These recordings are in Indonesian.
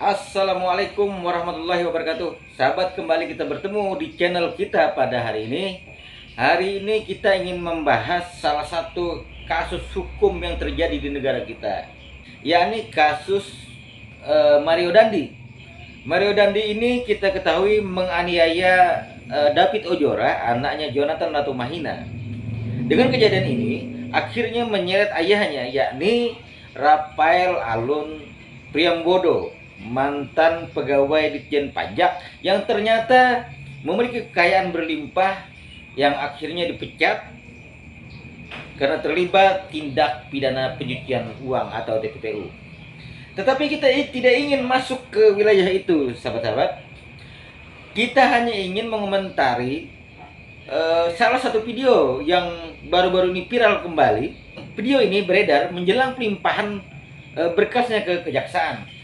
Assalamualaikum warahmatullahi wabarakatuh. Sahabat, kembali kita bertemu di channel kita pada hari ini. Hari ini kita ingin membahas salah satu kasus hukum yang terjadi di negara kita, yakni kasus Mario Dandi. Mario Dandi ini kita ketahui menganiaya David Ojora, anaknya Jonathan Latumahina. Dengan kejadian ini akhirnya menyeret ayahnya, yakni Rafael Alun Priambodo, mantan pegawai Ditjen Pajak yang ternyata memiliki kekayaan berlimpah yang akhirnya dipecat karena terlibat tindak pidana pencucian uang atau TPPU. Tetapi kita tidak ingin masuk ke wilayah itu, sahabat-sahabat. Kita hanya ingin mengomentari salah satu video yang baru-baru ini viral kembali. Video ini beredar menjelang pelimpahan berkasnya ke kejaksaan.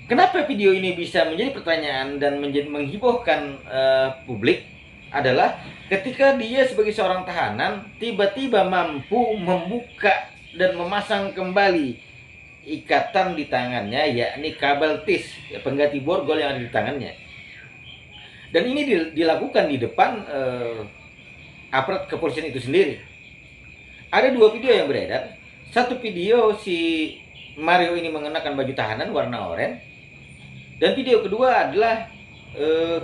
Kenapa video ini bisa menjadi pertanyaan dan menghiburkan publik adalah ketika dia sebagai seorang tahanan tiba-tiba mampu membuka dan memasang kembali ikatan di tangannya, yakni kabel tis, pengganti borgol yang ada di tangannya. Dan ini dilakukan di depan aparat kepolisian itu sendiri. Ada dua video yang beredar. Satu video si Mario ini mengenakan baju tahanan warna oranye. Dan video kedua adalah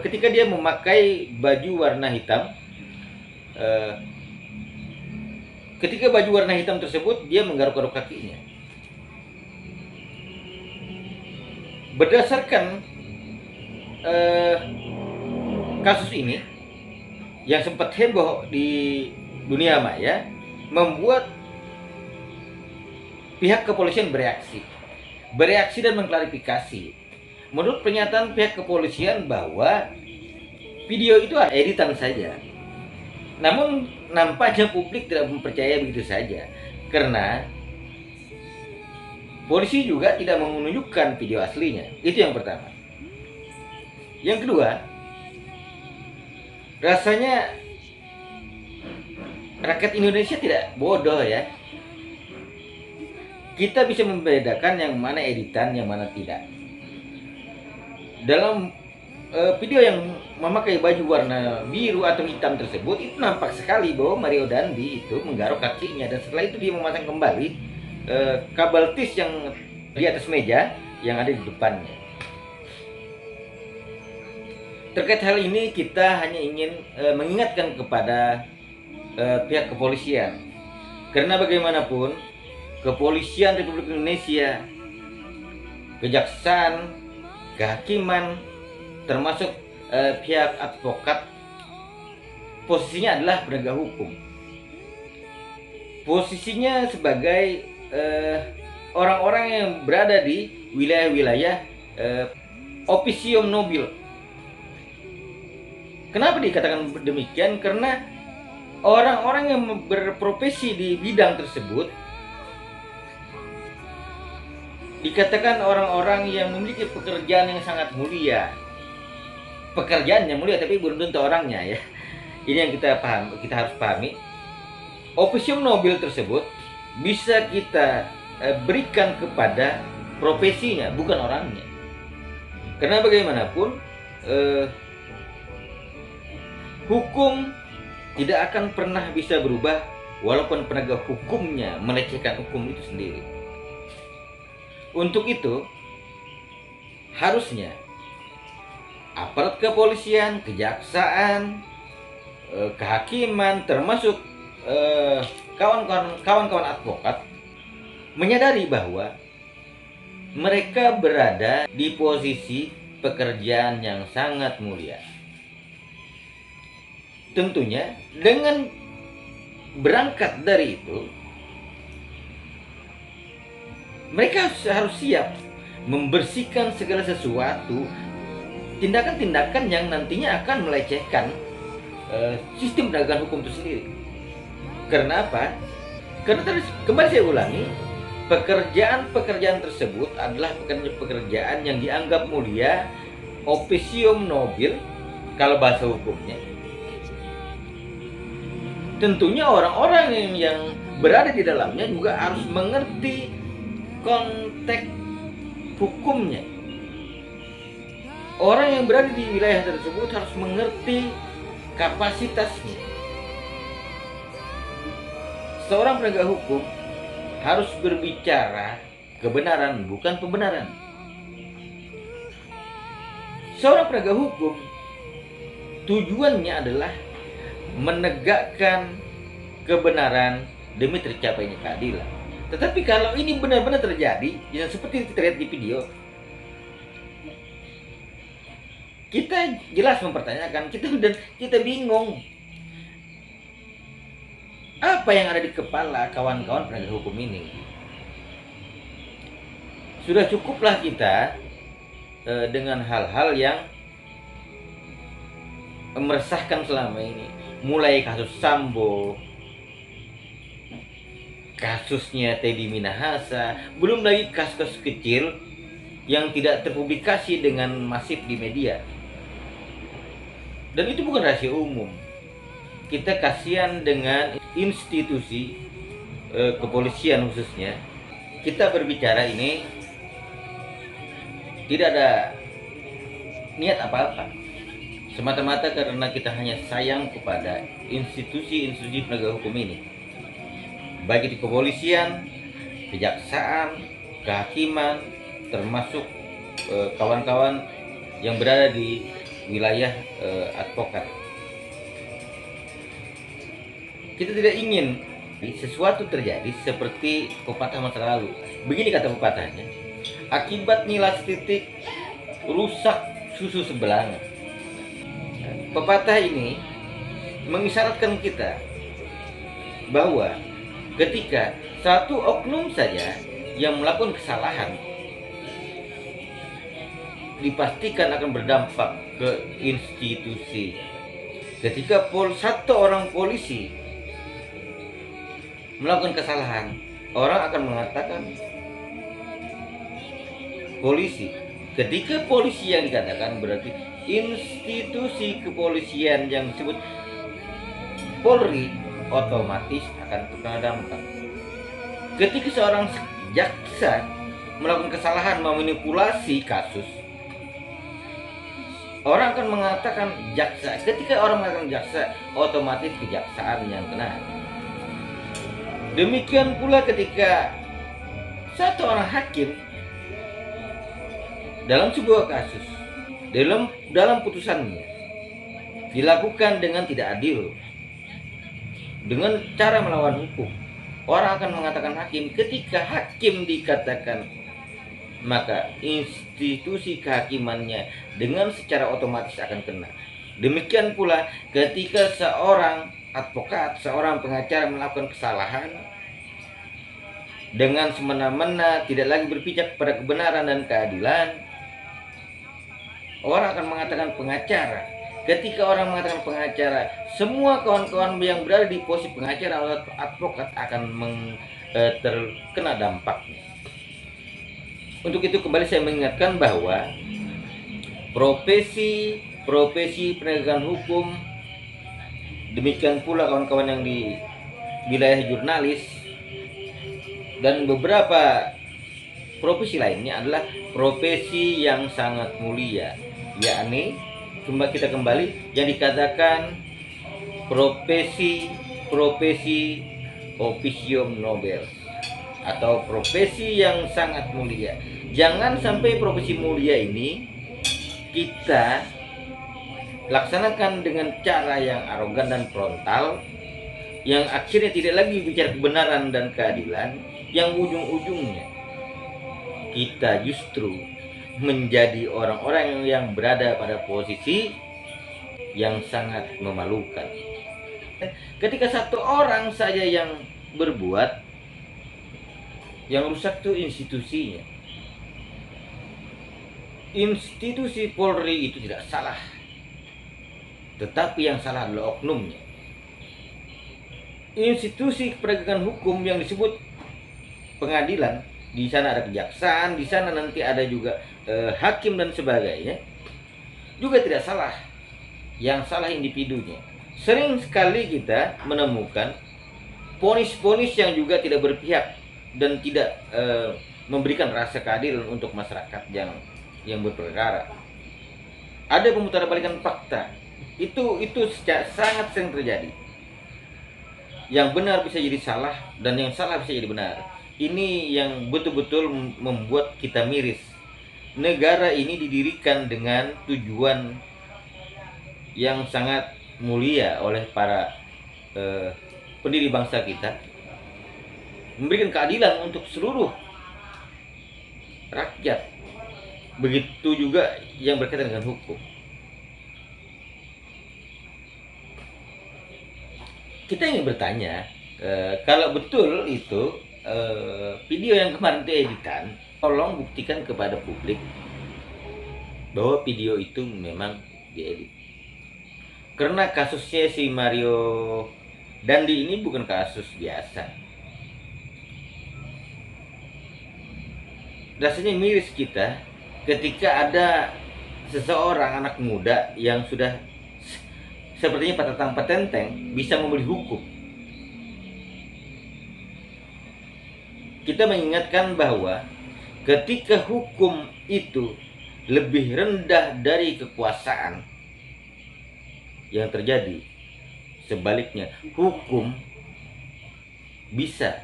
ketika dia memakai baju warna hitam. Ketika baju warna hitam tersebut, dia menggaruk-garuk kakinya. Berdasarkan kasus ini yang sempat heboh di dunia maya, membuat pihak kepolisian bereaksi dan mengklarifikasi. Menurut pernyataan pihak kepolisian bahwa video itu editan saja. Namun nampaknya publik tidak mempercaya begitu saja, karena polisi juga tidak menunjukkan video aslinya. Itu yang pertama. Yang kedua, rasanya rakyat Indonesia tidak bodoh ya. Kita bisa membedakan yang mana editan, yang mana tidak. Dalam video yang memakai baju warna biru atau hitam tersebut, itu nampak sekali bahwa Mario Dandi itu menggaruk kakinya, dan setelah itu dia memasang kembali kabel tis yang di atas meja yang ada di depannya. Terkait hal ini kita hanya ingin mengingatkan kepada pihak kepolisian, karena bagaimanapun kepolisian Republik Indonesia, kejaksaan, kehakiman, termasuk pihak advokat, posisinya adalah penegak hukum. Posisinya sebagai orang-orang yang berada di wilayah-wilayah officium nobile. Kenapa dikatakan demikian? Karena orang-orang yang berprofesi di bidang tersebut dikatakan orang-orang yang memiliki pekerjaan yang sangat mulia. Pekerjaannya mulia tapi belum tentu orangnya ya. Ini yang kita harus pahami. Officium nobile tersebut bisa kita berikan kepada profesinya, bukan orangnya. Karena bagaimanapun hukum tidak akan pernah bisa berubah walaupun penegak hukumnya melecehkan hukum itu sendiri. Untuk itu, harusnya aparat kepolisian, kejaksaan, kehakiman, termasuk kawan-kawan advokat menyadari bahwa mereka berada di posisi pekerjaan yang sangat mulia. Tentunya dengan berangkat dari itu, mereka harus siap membersihkan segala sesuatu, tindakan-tindakan yang nantinya akan melecehkan sistem penegakan hukum itu sendiri. Karena apa? Karena kembali saya ulangi, pekerjaan-pekerjaan tersebut adalah pekerjaan yang dianggap mulia, officium nobile kalau bahasa hukumnya. Tentunya orang-orang yang berada di dalamnya juga harus mengerti konteks hukumnya. Orang yang berada di wilayah tersebut harus mengerti kapasitasnya. Seorang penegak hukum harus berbicara kebenaran, bukan pembenaran. Seorang penegak hukum tujuannya adalah menegakkan kebenaran demi tercapainya keadilan. Tetapi kalau ini benar-benar terjadi, yang seperti kita lihat di video, kita jelas mempertanyakan, kita bingung apa yang ada di kepala kawan-kawan penegak hukum ini. Sudah cukuplah kita dengan hal-hal yang meresahkan selama ini, mulai kasus Sambo, kasusnya Teddy Minahasa, belum lagi kasus-kasus kecil yang tidak terpublikasi dengan masif di media. Dan itu bukan rahasia umum. Kita kasihan dengan institusi kepolisian khususnya. Kita berbicara ini tidak ada niat apa-apa, semata-mata karena kita hanya sayang kepada institusi-institusi penegak hukum ini, baik di kepolisian, kejaksaan, kehakiman, termasuk kawan-kawan yang berada di wilayah advokat. Kita tidak ingin sesuatu terjadi seperti pepatah masa lalu. Begini kata pepatahnya: akibat nilas titik rusak susu sebelanga. Pepatah ini mengisyaratkan kita bahwa ketika satu oknum saja yang melakukan kesalahan dipastikan akan berdampak ke institusi. Ketika satu orang polisi melakukan kesalahan, orang akan mengatakan polisi. Ketika polisi yang dikatakan, berarti institusi kepolisian yang disebut Polri otomatis akan terkena dampak. Ketika seorang jaksa melakukan kesalahan memanipulasi kasus, orang akan mengatakan jaksa. Ketika orang mengatakan jaksa, otomatis kejaksaan yang kena. Demikian pula ketika satu orang hakim dalam sebuah kasus, dalam putusannya dilakukan dengan tidak adil, dengan cara melawan hukum, orang akan mengatakan hakim. Ketika hakim dikatakan, maka institusi kehakimannya dengan secara otomatis akan kena. Demikian pula ketika seorang advokat, seorang pengacara melakukan kesalahan dengan semena-mena, tidak lagi berpijak pada kebenaran dan keadilan, orang akan mengatakan pengacara. Ketika orang mengatakan pengacara, semua kawan-kawan yang berada di posisi pengacara atau advokat akan terkena dampaknya. Untuk itu kembali saya mengingatkan bahwa profesi penegakan hukum, demikian pula kawan-kawan yang di wilayah jurnalis dan beberapa profesi lainnya adalah profesi yang sangat mulia, yakni kita kembali yang dikatakan profesi officium nobis atau profesi yang sangat mulia. Jangan sampai profesi mulia ini kita laksanakan dengan cara yang arogan dan frontal, yang akhirnya tidak lagi bicara kebenaran dan keadilan, yang ujung-ujungnya kita justru menjadi orang-orang yang berada pada posisi yang sangat memalukan. Ketika satu orang saja yang berbuat, yang rusak itu institusinya. Institusi Polri itu tidak salah, tetapi yang salah adalah oknumnya. Institusi penegakan hukum yang disebut pengadilan, di sana ada kejaksaan, di sana nanti ada juga hakim dan sebagainya, juga tidak salah. Yang salah individunya. Sering sekali kita menemukan ponis-ponis yang juga tidak berpihak dan tidak memberikan rasa keadilan untuk masyarakat yang berperkara. Ada pemutarbalikan fakta. Itu sangat sering terjadi. Yang benar bisa jadi salah dan yang salah bisa jadi benar. Ini yang betul-betul membuat kita miris. Negara ini didirikan dengan tujuan yang sangat mulia oleh para pendiri bangsa kita, memberikan keadilan untuk seluruh rakyat. Begitu juga yang berkaitan dengan hukum. Kita ingin bertanya, kalau betul itu video yang kemarin itu editan, tolong buktikan kepada publik bahwa video itu memang diedit. Karena kasusnya si Mario Dandi ini bukan kasus biasa. Rasanya miris kita ketika ada seseorang anak muda yang sudah sepertinya patah petenteng bisa membeli hukum. Kita mengingatkan bahwa ketika hukum itu lebih rendah dari kekuasaan yang terjadi, sebaliknya hukum bisa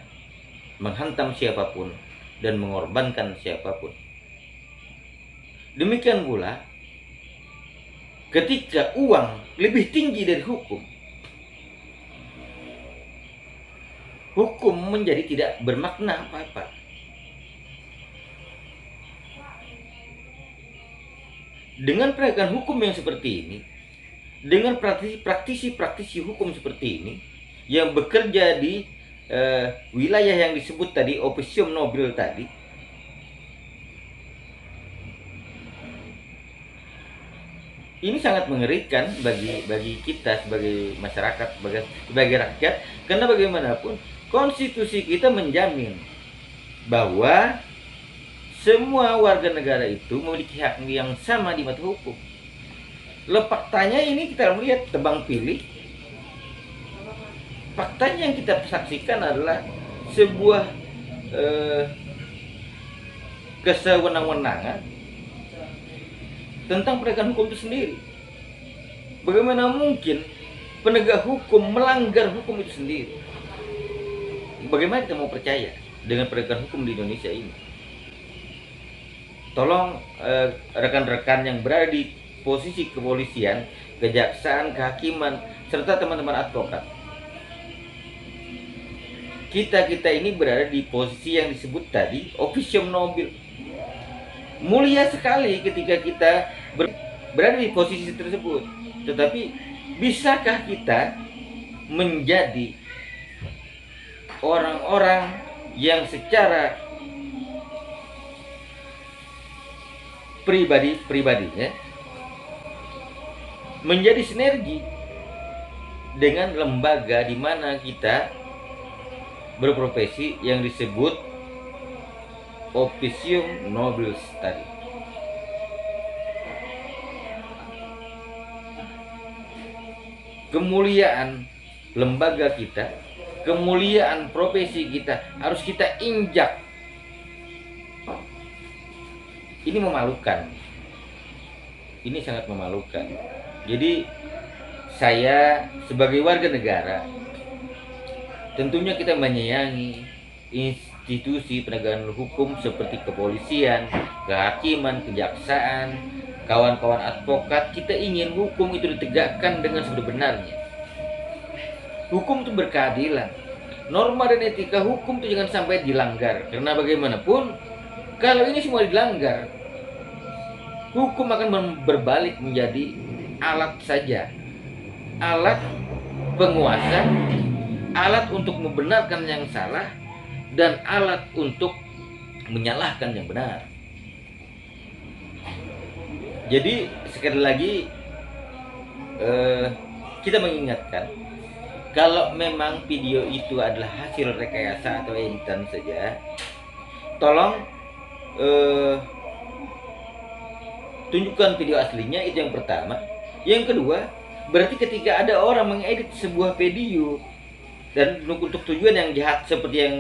menghantam siapapun dan mengorbankan siapapun. Demikian pula ketika uang lebih tinggi dari hukum, hukum menjadi tidak bermakna apa-apa. Dengan penegakan hukum yang seperti ini, dengan praktisi hukum seperti ini yang bekerja di wilayah yang disebut tadi officium nobile tadi, ini sangat mengerikan bagi kita sebagai masyarakat, sebagai rakyat, karena bagaimanapun konstitusi kita menjamin bahwa semua warga negara itu memiliki hak yang sama di mata hukum. Faktanya ini kita melihat tebang pilih. Faktanya yang kita saksikan adalah sebuah kesewenang-wenangan tentang penegakan hukum itu sendiri. Bagaimana mungkin penegak hukum melanggar hukum itu sendiri? Bagaimana kita mau percaya dengan penegakan hukum di Indonesia ini? Tolong rekan-rekan yang berada di posisi kepolisian, kejaksaan, kehakiman, serta teman-teman advokat, kita ini berada di posisi yang disebut tadi officium nobile. Mulia sekali ketika kita berada di posisi tersebut. Tetapi bisakah kita menjadi orang-orang yang secara pribadinya menjadi sinergi dengan lembaga di mana kita berprofesi yang disebut officium nobilis tadi. Kemuliaan lembaga kita, kemuliaan profesi kita harus kita injak. Ini memalukan. Ini sangat memalukan. Jadi saya sebagai warga negara, tentunya kita menyayangi institusi penegakan hukum seperti kepolisian, kehakiman, kejaksaan, kawan-kawan advokat. Kita ingin hukum itu ditegakkan dengan sebenarnya. Hukum itu berkeadilan. Norma dan etika hukum itu jangan sampai dilanggar. Karena bagaimanapun, kalau ini semua dilanggar, hukum akan berbalik menjadi alat saja. Alat penguasa, alat untuk membenarkan yang salah, dan alat untuk menyalahkan yang benar. Jadi sekali lagi kita mengingatkan, kalau memang video itu adalah hasil rekayasa atau editan saja, tolong tunjukkan video aslinya. Itu yang pertama. Yang kedua, berarti ketika ada orang mengedit sebuah video dan untuk tujuan yang jahat seperti yang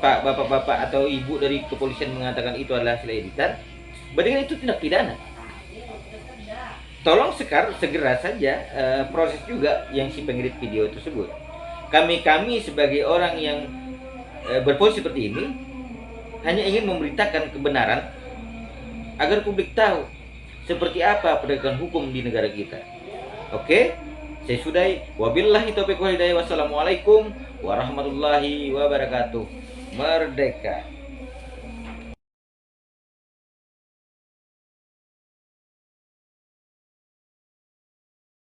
Pak, bapak-bapak atau ibu dari kepolisian mengatakan itu adalah hasil editan, berarti kan itu tindak pidana. Tolong segera saja proses juga yang si pengedit video tersebut. Kami sebagai orang yang berposisi seperti ini hanya ingin memberitakan kebenaran agar publik tahu seperti apa penegakan hukum di negara kita. Oke, saya sudahi. Wabillahi taufiq wal hidayah. Wassalamualaikum warahmatullahi wabarakatuh. Merdeka.